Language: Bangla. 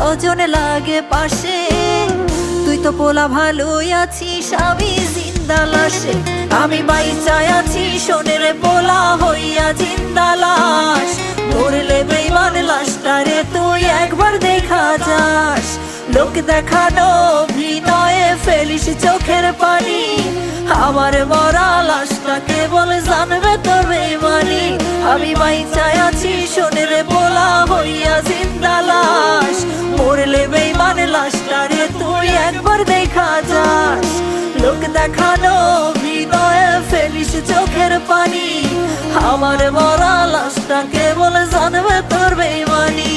স্বজন লাগে পাশে, তুই তো পোলা ভালোই আছিস, আমি জিন্দা লাশে। আমি বাইচায় আছি শোনের পোলা হইয়া জিন্দা লাশ, মরলে বেইমান লাশটারে তুই একবার দেখা যাস। লোক দেখানো অভিনয়ে ফেলিস চোখের পানি, আমার মরা লাশটাকে বলে জানবে তোর বেইমানি। আমি বাইচায় আছি শোনের পোলা হইয়া জিন্দা লাশ, মরলে বেইমান লাশটারে তুই একবার দেখা যাস। লোক দেখানো অভিনয়ে ফেলিস চোখের পানি, আমার মরা লাশটাকে বলে জানবে তোর বেইমানি।